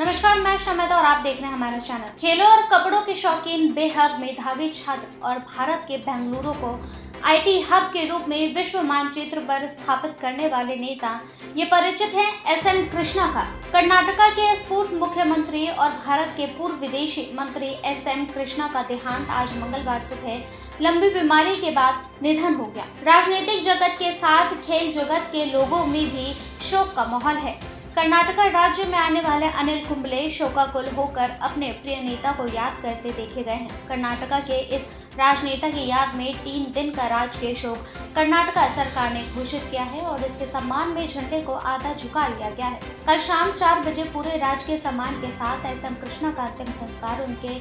नमस्कार, मैं शमिता और आप देख रहे हैं हमारा चैनल। खेलों और कपड़ों के शौकीन, बेहद मेधावी छात्र और भारत के बेंगलुरु को आईटी हब के रूप में विश्व मानचित्र पर स्थापित करने वाले नेता ये परिचित हैं एसएम कृष्णा का। कर्नाटका के इस पूर्व मुख्यमंत्री और भारत के पूर्व विदेशी मंत्री एसएम कृष्णा का देहांत आज मंगलवार सुबह लंबी बीमारी के बाद निधन हो गया। राजनीतिक जगत के साथ खेल जगत के लोगों में भी शोक का माहौल है। कर्नाटका राज्य में आने वाले अनिल कुंबले शोकाकुल होकर अपने प्रिय नेता को याद करते देखे गए हैं। कर्नाटका के इस राजनेता की याद में 3 दिन का राजकीय शोक कर्नाटका सरकार ने घोषित किया है और इसके सम्मान में झंडे को आधा झुका लिया गया है। कल शाम 4 बजे पूरे राजकीय सम्मान के साथ एसएम कृष्णा का अंतिम संस्कार उनके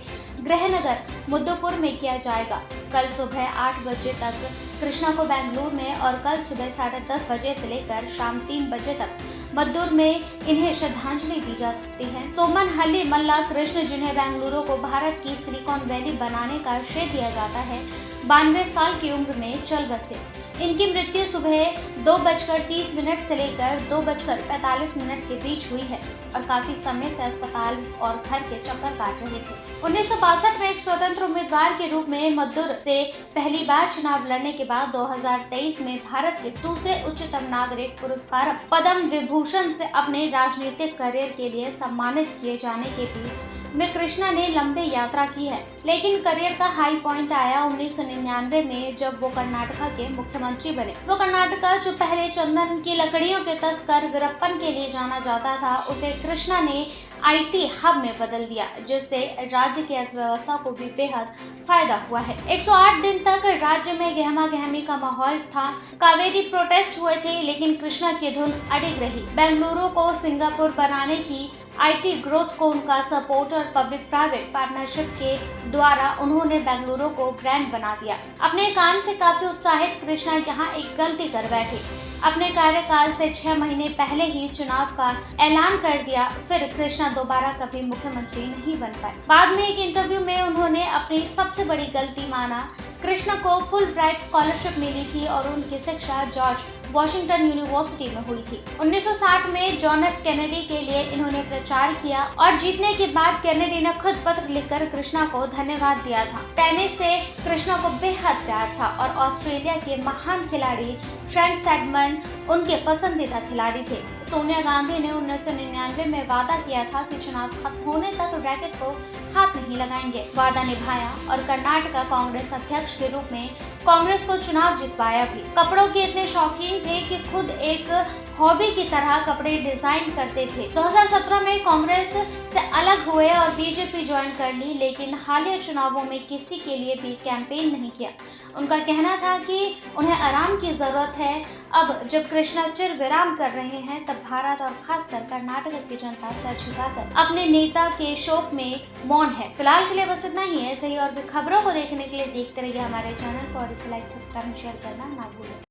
गृहनगर मुद्दुपुर में किया जाएगा। कल सुबह 8 बजे तक कृष्णा को बेंगलुरु में और कल सुबह 10:30 बजे से लेकर शाम 3 बजे तक मद्दूर में इन्हें श्रद्धांजलि दी जा सकती है। सोमनहल्ली मल्ला कृष्ण, जिन्हें बेंगलुरु को भारत की सिलिकॉन वैली बनाने का श्रेय दिया जाता है, 92 साल की उम्र में चल बसे। इनकी मृत्यु सुबह 2:30 से लेकर 2:45 के बीच हुई है और काफी समय से अस्पताल और घर के चक्कर काट रहे थे। 1962 में एक स्वतंत्र उम्मीदवार के रूप में मद्दूर से पहली बार चुनाव लड़ने के बाद 2023 में भारत के दूसरे उच्चतम नागरिक पुरस्कार पद्म विभूषण से अपने राजनीतिक करियर के लिए सम्मानित किए जाने के बीच में कृष्णा ने लंबी यात्रा की है, लेकिन करियर का हाई पॉइंट आया 1999 में, जब वो कर्नाटका के मुख्यमंत्री बने। वो कर्नाटका, जो पहले चंदन की लकड़ियों के तस्कर वीरप्पन के लिए जाना जाता था, उसे कृष्णा ने आईटी हब में बदल दिया, जिससे राज्य की अर्थव्यवस्था को भी बेहद फायदा हुआ है। 108 दिन तक राज्य में गहमा-गहमी का माहौल था। कावेरी प्रोटेस्ट हुए थे, लेकिन कृष्णा की धुन अडिग रही। बेंगलुरु को सिंगापुर बनाने की आईटी ग्रोथ को उनका सपोर्ट और पब्लिक प्राइवेट पार्टनरशिप के द्वारा उन्होंने बेंगलुरु को ब्रांड बना दिया। अपने काम से काफी उत्साहित कृष्णा यहाँ एक गलती कर बैठे। अपने कार्यकाल से 6 महीने पहले ही चुनाव का ऐलान कर दिया। फिर कृष्णा दोबारा कभी मुख्यमंत्री नहीं बन पाए। बाद में एक इंटरव्यू में उन्होंने अपनी सबसे बड़ी गलती माना। कृष्णा को फुल ब्राइट स्कॉलरशिप मिली थी और उनकी शिक्षा जॉर्ज वॉशिंगटन यूनिवर्सिटी में हुई थी। 1960 में जॉन एफ कैनेडी के लिए इन्होंने प्रचार किया और जीतने के बाद कैनेडी ने खुद पत्र लिखकर कृष्णा को धन्यवाद दिया था। टेनिस से कृष्णा को बेहद प्यार था और ऑस्ट्रेलिया के महान खिलाड़ी फ्रैंक सैडमन उनके पसंदीदा खिलाड़ी थे। सोनिया गांधी ने 1999 में वादा किया था कि चुनाव खत्म होने तक रैकेट को हाथ नहीं लगाएंगे। वादा निभाया और कर्नाटका कांग्रेस अध्यक्ष के रूप में कांग्रेस को चुनाव जितवाया भी। कपड़ों के इतने शौकीन थे कि खुद एक हॉबी की तरह कपड़े डिजाइन करते थे। 2017 में कांग्रेस से अलग हुए और बीजेपी ज्वाइन कर ली, लेकिन हालिया चुनावों में किसी के लिए भी कैंपेन नहीं किया। उनका कहना था कि उन्हें आराम की जरूरत है। अब जब कृष्णा चिर विराम कर रहे हैं, तब भारत और खासकर कर्नाटक की जनता सर झुकाकर अपने नेता के शोक में मौन है। फिलहाल के लिए बस इतना ही है। ऐसे ही और भी खबरों को देखने के लिए देखते रहिए हमारे चैनल को और इसे लाइक, सब्सक्राइब, शेयर करना ना भूलें।